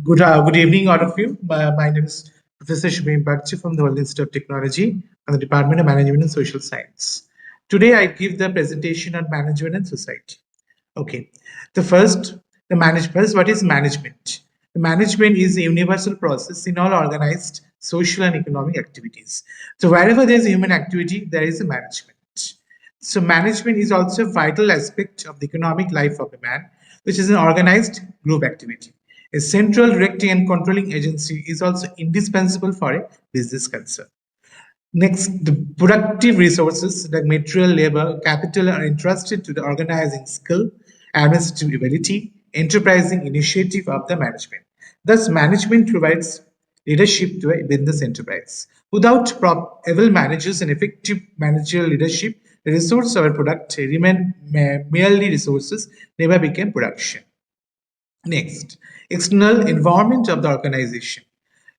Good evening, all of you. My name is Professor Samik Bagchi from the World Institute of Technology and the Department of Management and Social Science. Today, I give the presentation on management and society. Okay, the first, the management. What is management? The management is a universal process in all organized social and economic activities. So wherever there is a human activity, there is a management. So management is also a vital aspect of the economic life of a man, which is an organized group activity. A central directing and controlling agency is also indispensable for a business concern. Next, the productive resources like material, labor, capital are entrusted to the organizing skill, administrative ability, enterprising initiative of the management. Thus, management provides leadership to a business enterprise. Without able managers and effective managerial leadership, the resource of a product remain merely resources, never became production. Next, external environment of the organization.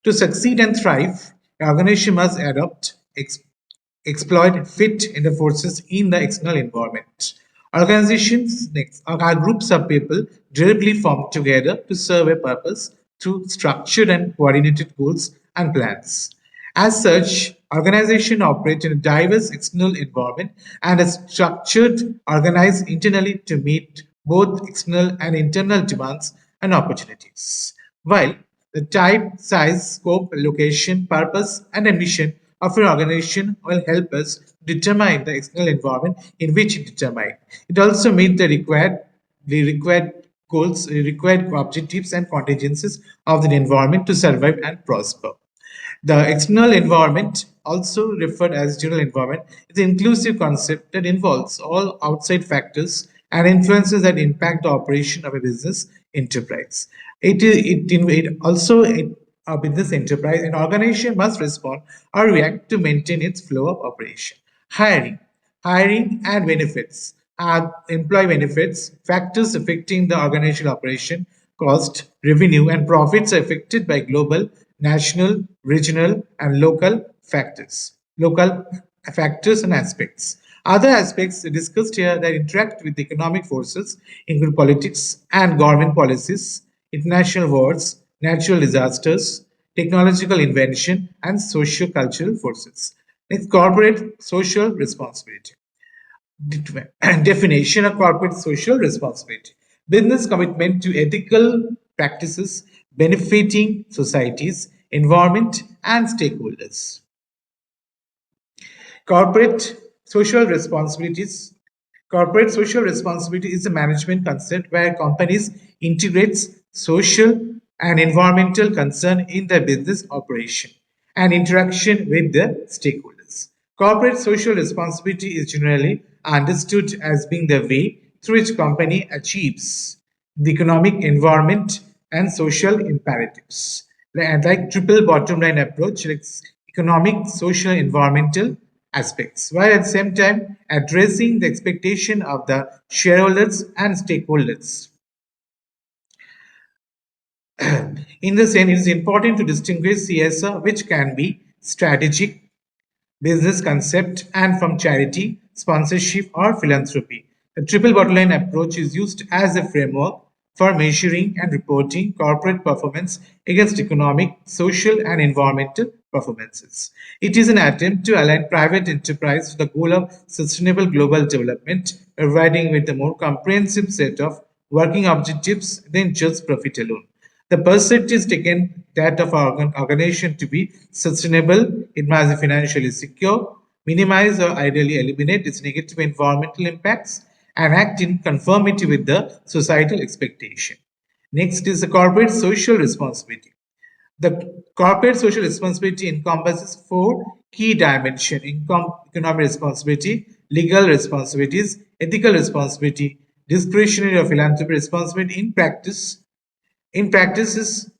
To succeed and thrive, the organization must adopt, exploit, and fit in the forces in the external environment. Organizations next are groups of people directly formed together to serve a purpose through structured and coordinated goals and plans. As such, organizations operate in a diverse external environment and are structured, organized internally to meet both external and internal demands and opportunities. While the type, size, scope, location, purpose, and mission of an organization will help us determine the external environment in which it determine. It also meets the required goals, required objectives, and contingencies of the environment to survive and prosper. The external environment, also referred as general environment, is an inclusive concept that involves all outside factors and influences that impact the operation of a business enterprise. It also a business enterprise, an organization must respond or react to maintain its flow of operation. Hiring. Hiring and benefits are employee benefits, factors affecting the organizational operation, cost, revenue, and profits are affected by global, national, regional, and local factors. Local factors and aspects. Other aspects discussed here that interact with economic forces include politics and government policies, international wars, natural disasters, technological invention, and socio-cultural forces. Next, corporate social responsibility. Definition of corporate social responsibility. Business commitment to ethical practices benefiting societies, environment, and stakeholders. Corporate social responsibilities. Corporate social responsibility is a management concept where companies integrates social and environmental concern in their business operation and interaction with the stakeholders. Corporate social responsibility is generally understood as being the way through which company achieves the economic, environment, and social imperatives. And like triple bottom line approach, like economic, social, environmental aspects, while at the same time addressing the expectation of the shareholders and stakeholders. In this end, it is important to distinguish CSR, which can be strategic, business concept, and from charity, sponsorship, or philanthropy. The triple bottom line approach is used as a framework for measuring and reporting corporate performance against economic, social, and environmental performances. It is an attempt to align private enterprise with the goal of sustainable global development, providing with a more comprehensive set of working objectives than just profit alone. The percentage is taken that of our organization to be sustainable, it must be financially secure, minimize or ideally eliminate its negative environmental impacts, and act in conformity with the societal expectation. Next is the corporate social responsibility. The corporate social responsibility encompasses four key dimensions: economic responsibility, legal responsibilities, ethical responsibility, discretionary or philanthropic responsibility. In practices,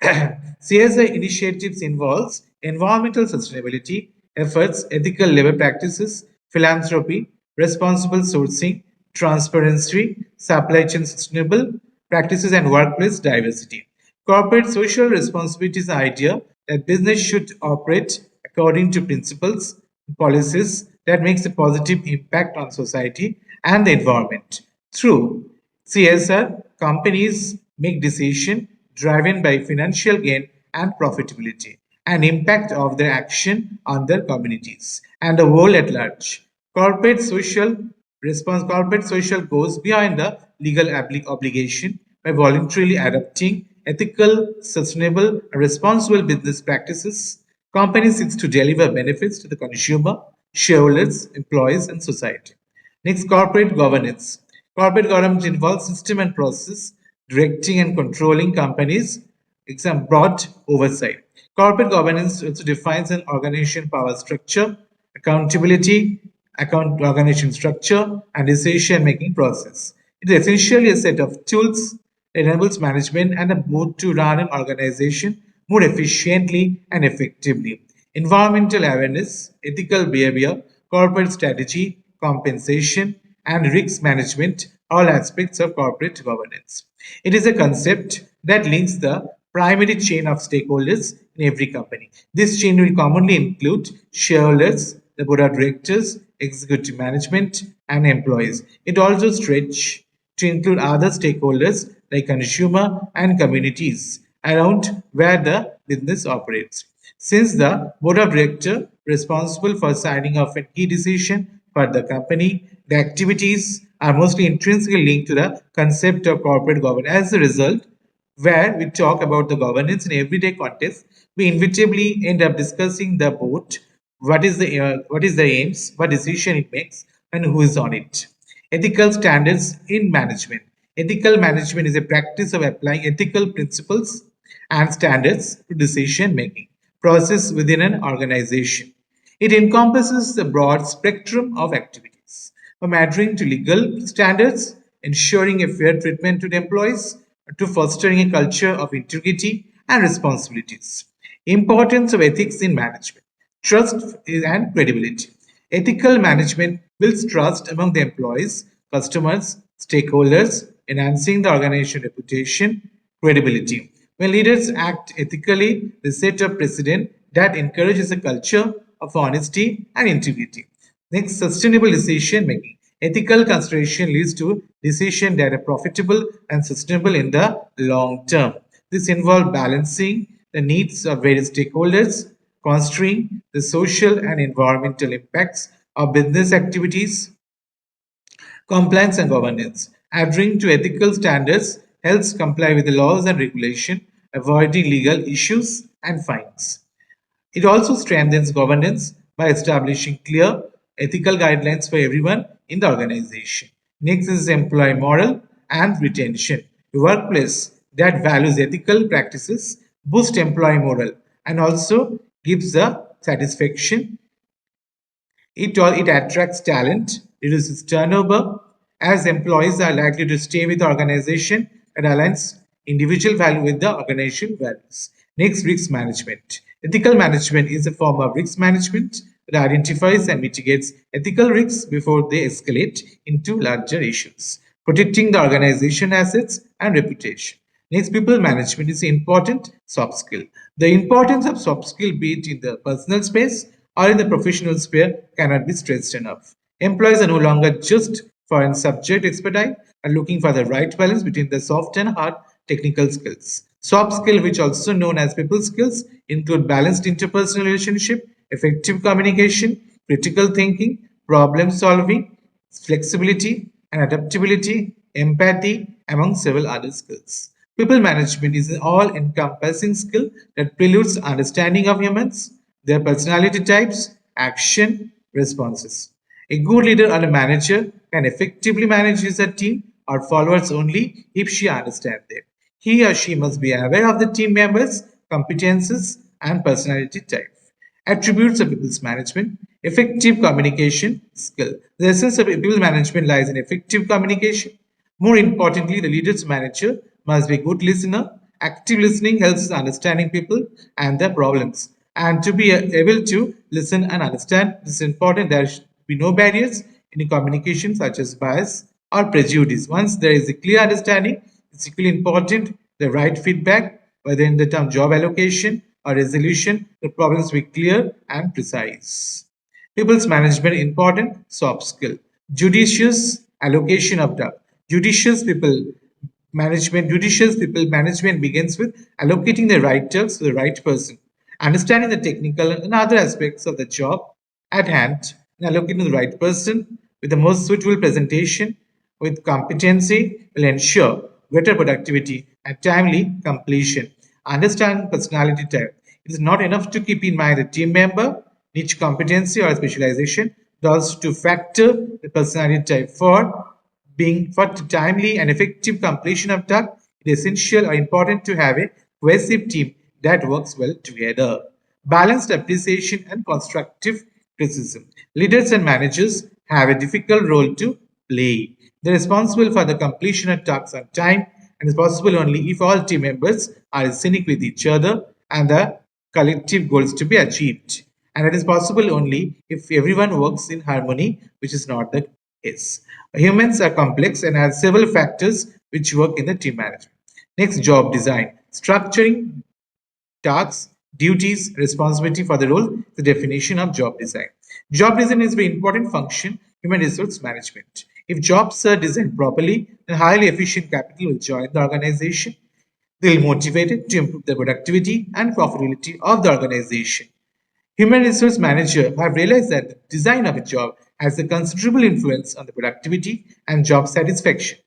CSI initiatives involves environmental sustainability efforts, ethical labor practices, philanthropy, responsible sourcing, transparency, supply chain sustainable practices, and workplace diversity. Corporate social responsibility is the idea that business should operate according to principles, policies that makes a positive impact on society and the environment. Through CSR, companies make decisions driven by financial gain and profitability, and impact of their action on their communities and the world at large. Corporate social goes beyond the legal obligation by voluntarily adopting ethical, sustainable, and responsible business practices. Companies seek to deliver benefits to the consumer, shareholders, employees, and society. Next, corporate governance. Corporate governance involves system and process, directing and controlling companies. Exam broad oversight. Corporate governance also defines an organization power structure, accountability, organization structure, and decision-making process. It is essentially a set of tools that enables management and a board to run an organization more efficiently and effectively. Environmental awareness, ethical behavior, corporate strategy, compensation, and risk management, all aspects of corporate governance. It is a concept that links the primary chain of stakeholders in every company. This chain will commonly include shareholders, the board of directors, executive management, and employees. It also stretches to include other stakeholders like consumer and communities around where the business operates. Since the board of directors responsible for signing off a key decision for the company, the activities are mostly intrinsically linked to the concept of corporate governance. As a result, where we talk about the governance in everyday context, we inevitably end up discussing the board, what is the aims, what decision it makes, and who is on it. Ethical standards in management. Ethical management is a practice of applying ethical principles and standards to decision making process within an organization. It encompasses the broad spectrum of activities, from adhering to legal standards, ensuring a fair treatment to the employees, to fostering a culture of integrity and responsibilities. Importance of ethics in management, trust and credibility. Ethical management builds trust among the employees, customers, stakeholders, enhancing the organization reputation, credibility. When leaders act ethically, they set a precedent that encourages a culture of honesty and integrity. Next, sustainable decision making. Ethical consideration leads to decisions that are profitable and sustainable in the long term. This involves balancing the needs of various stakeholders, considering the social and environmental impacts of business activities. Compliance and governance. Adhering to ethical standards helps comply with the laws and regulation, avoiding legal issues and fines. It also strengthens governance by establishing clear ethical guidelines for everyone in the organization. Next is employee moral and retention. A workplace that values ethical practices boosts employee moral and also gives the satisfaction. It attracts talent, reduces turnover, as employees are likely to stay with the organization and aligns individual value with the organization values. Next, risk management. Ethical management is a form of risk management that identifies and mitigates ethical risks before they escalate into larger issues, protecting the organization assets and reputation. Next, people management is an important soft skill. The importance of soft skill, be it in the personal space or in the professional sphere, cannot be stressed enough. Employees are no longer just foreign subject expertise and looking for the right balance between the soft and hard technical skills. Soft skill, which also known as people skills, include balanced interpersonal relationship, effective communication, critical thinking, problem solving, flexibility and adaptability, empathy, among several other skills. People management is an all encompassing skill that preludes understanding of humans, their personality types, action, responses. A good leader or a manager can effectively manage his team or followers only if she understands them. He or she must be aware of the team members' competences and personality type. Attributes of people's management, effective communication skill. The essence of people management lies in effective communication. More importantly, the leader's manager must be a good listener. Active listening helps us understanding people and their problems. And to be able to listen and understand, this is important. There should be no barriers in communication, such as bias or prejudice. Once there is a clear understanding, it's equally important the right feedback, whether in the term job allocation or resolution, the problems be clear and precise. People's management important soft skill. Judicious allocation of tasks. Judicious people Management, judicious people management begins with allocating the right tasks to the right person, understanding the technical and other aspects of the job at hand, and allocating the right person with the most suitable presentation with competency will ensure greater productivity and timely completion. Understand personality type. It is not enough to keep in mind a team member, niche competency or specialization, but also to factor the personality type for timely and effective completion of tasks. It is essential or important to have a cohesive team that works well together. Balanced appreciation and constructive criticism. Leaders and managers have a difficult role to play. They're responsible for the completion of tasks on time and is possible only if all team members are in sync with each other and the collective goals to be achieved. And it is possible only if everyone works in harmony, which is not the case. Humans are complex and have several factors which work in the team management. Next, job design. Structuring tasks, duties, responsibility for the role, the definition of job design. Job design is a very important function, human resource management. If jobs are designed properly, then highly efficient capital will join the organization. They will motivate it to improve the productivity and profitability of the organization. Human resource managers have realized that the design of a job has a considerable influence on the productivity and job satisfaction.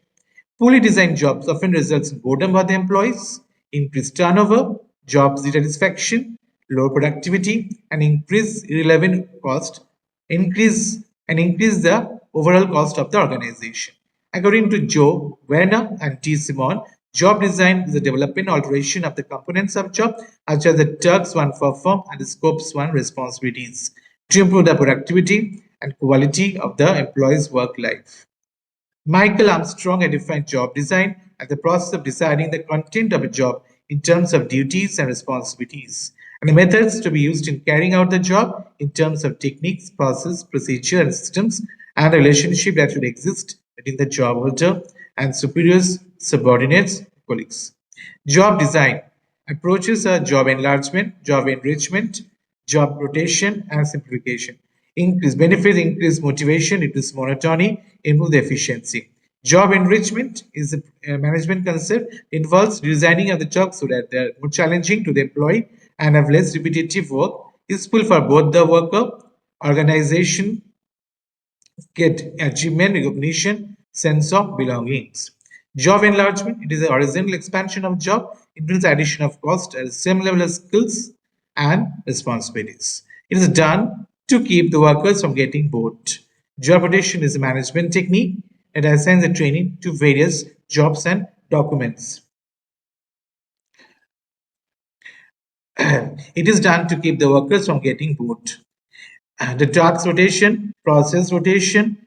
Poorly designed jobs often results in boredom by the employees, increased turnover, job dissatisfaction, low productivity, and increased irrelevant cost, increase increase the overall cost of the organization. According to Joe Werner and T. Simon, job design is the development alteration of the components of job, such as the tasks one perform and the scopes one responsibilities, to improve the productivity and quality of the employee's work life. Michael Armstrong had defined job design as the process of deciding the content of a job in terms of duties and responsibilities, and the methods to be used in carrying out the job in terms of techniques, process, procedure, and systems, and the relationship that should exist between the job holder and superiors, subordinates, colleagues. Job design approaches are job enlargement, job enrichment, job rotation, and simplification. Increase benefits, increase motivation, reduce monotony, improve the efficiency. Job enrichment is a management concept. It involves designing of the job so that they are more challenging to the employee and have less repetitive work, useful for both the worker, organization, get achievement, recognition, sense of belongings. Job enlargement, it is a horizontal expansion of job. It brings addition of cost at the same level of skills and responsibilities. It is done to keep the workers from getting bored. Job rotation is a management technique that assigns the training to various jobs and documents. It is done to keep the workers from getting bored. The task rotation, process rotation,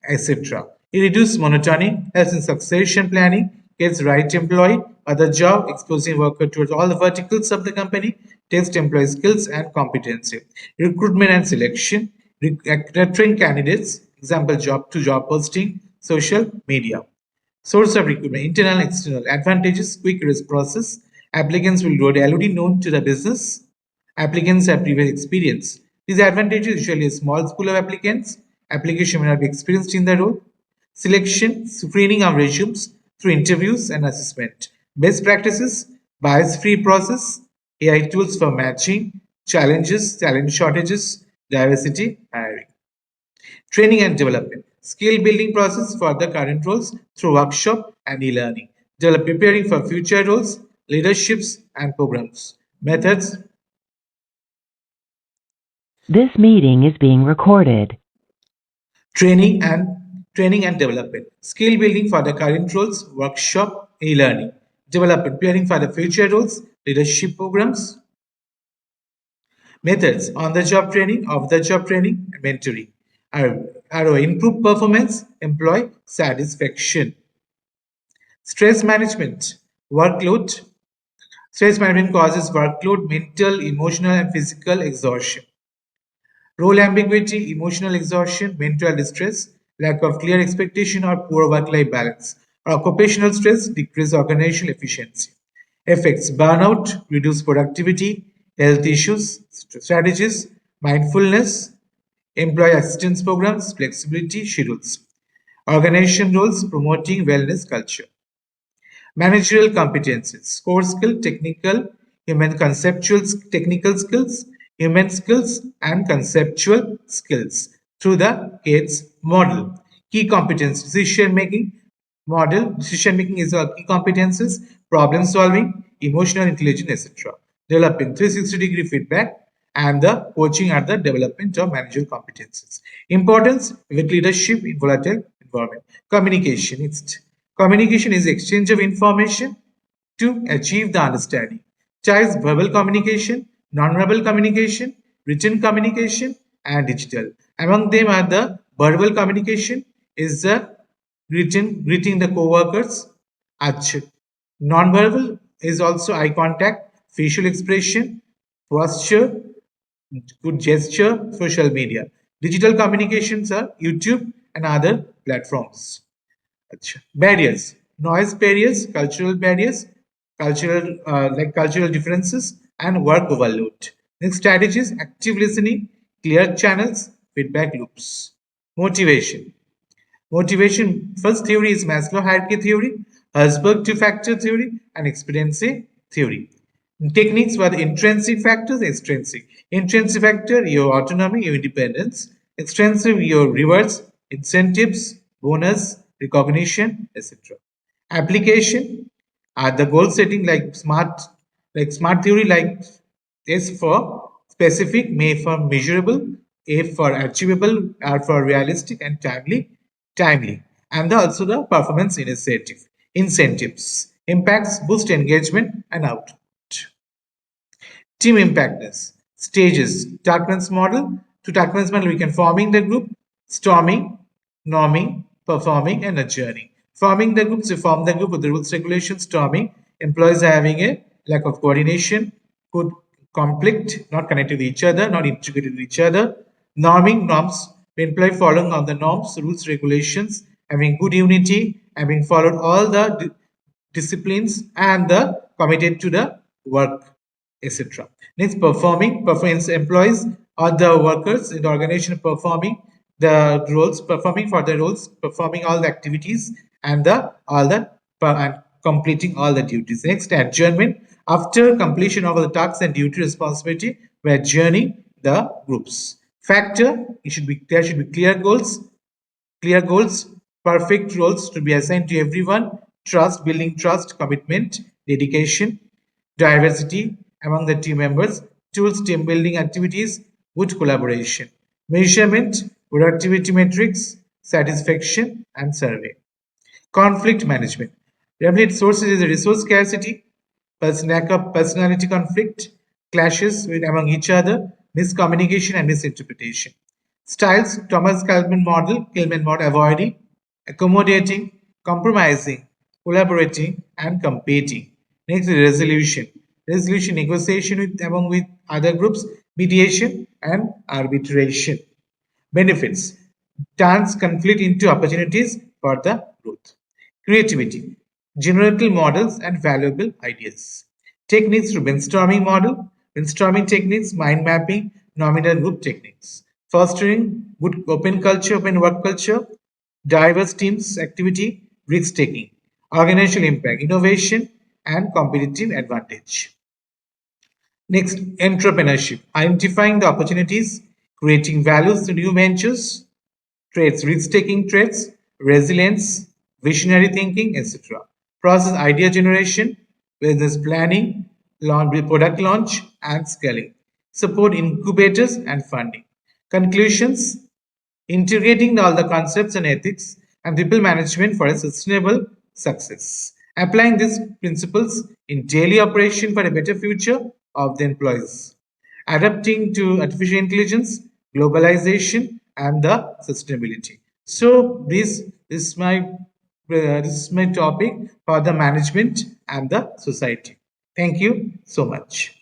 etc. It reduces monotony, helps in succession planning, gets right employee, other job, exposing worker towards all the verticals of the company, test employee skills and competency. Recruitment and selection, recruiting candidates, example job to job posting, social media. Source of recruitment, internal and external. Advantages, quick risk process. Applicants will be already known to the business. Applicants have previous experience. These advantages usually a small pool of applicants. Application may not be experienced in the role. Selection, screening of resumes through interviews and assessment. Best practices, bias-free process, AI tools for matching, challenges, talent shortages, diversity, hiring. Training and development. Skill building process for the current roles through workshop and e-learning. Develop preparing for future roles, leaderships and programs. Methods. This meeting is being recorded. Training and development. Skill building for the current roles, workshop, e-learning. Develop preparing for the future roles, leadership programs. Methods: on the job training, off the job training, and mentoring. Are improve performance, employee satisfaction. Stress management, workload. Stress management causes workload, mental, emotional, and physical exhaustion. Role ambiguity, emotional exhaustion, mental distress, lack of clear expectation, or poor work life balance. Or occupational stress, decreased organizational efficiency. Effects: burnout, reduced productivity, health issues, strategies, mindfulness, employee assistance programs, flexibility, schedules. Organization roles promoting wellness culture. Managerial competencies, core skill, technical, human conceptual, technical skills, human skills, and conceptual skills through the Gates model. Key competence, decision making model. Decision making is a key competences, problem solving, emotional intelligence, etc. Developing 360-degree feedback and the coaching at the development of managerial competencies. Importance with leadership in volatile environment. Communication. Communication is exchange of information to achieve the understanding. Choice verbal communication, non-verbal communication, written communication, and digital. Among them are the verbal communication is the greeting the co-workers. Non-verbal is also eye contact, facial expression, posture, good gesture, social media. Digital communications are YouTube and other platforms. Barriers, noise barriers, cultural differences, and work overload. Next strategies: active listening, clear channels, feedback loops. Motivation. Motivation first theory is Maslow hierarchy theory, Herzberg two-factor theory, and expediency theory. Techniques were the intrinsic factors, extrinsic. Intrinsic factor, your autonomy, your independence. Extrinsic, your rewards, incentives, bonus, recognition, etc. Application are the goal setting like smart theory, like S for specific, M for measurable, A for achievable, R for realistic and timely. And also the performance incentives, impacts, boost engagement and output. Team impactness. Stages. Tuckman's model. To Tuckman's model, we can forming the group, storming, norming, performing, and adjourning. Forming the groups, you form the group with the rules, regulations, storming. Employees are having a lack of coordination, could conflict, not connected with each other, not integrated with each other. Norming norms, employee following on the norms, rules, regulations, having good unity, having followed all the disciplines and the committed to the work, etc. Next, performance employees or the workers in the organization performing the roles, performing for the roles, performing all the activities and the all the and completing all the duties. Next, adjournment. After completion of the tasks and duty responsibility, we are adjourning the groups. Factor, there should be clear goals, perfect roles to be assigned to everyone, trust, building trust, commitment, dedication, diversity among the team members, tools, team building activities, good collaboration, measurement, productivity metrics, satisfaction, and survey. Conflict management. Remediate sources is a resource scarcity, lack of personality conflict, clashes with among each other, miscommunication and misinterpretation. Styles, Thomas Killman model, avoiding, accommodating, compromising, collaborating, and competing. Next is resolution. Resolution, negotiation with other groups, mediation, and arbitration. Benefits turns conflict into opportunities for the growth. Creativity, generative models and valuable ideas. Techniques through brainstorming techniques, mind mapping, nominal group techniques. Fostering good open work culture, diverse teams activity, risk taking, organizational impact, innovation, and competitive advantage. Next, entrepreneurship, identifying the opportunities, creating values through new ventures, traits, risk-taking traits, resilience, visionary thinking, etc. Process idea generation, business planning, product launch, and scaling. Support incubators and funding. Conclusions, integrating all the concepts and ethics and people management for a sustainable success. Applying these principles in daily operation for a better future of the employees. Adapting to artificial intelligence, globalization, and the sustainability. So this is my topic for the management and the society. Thank you so much.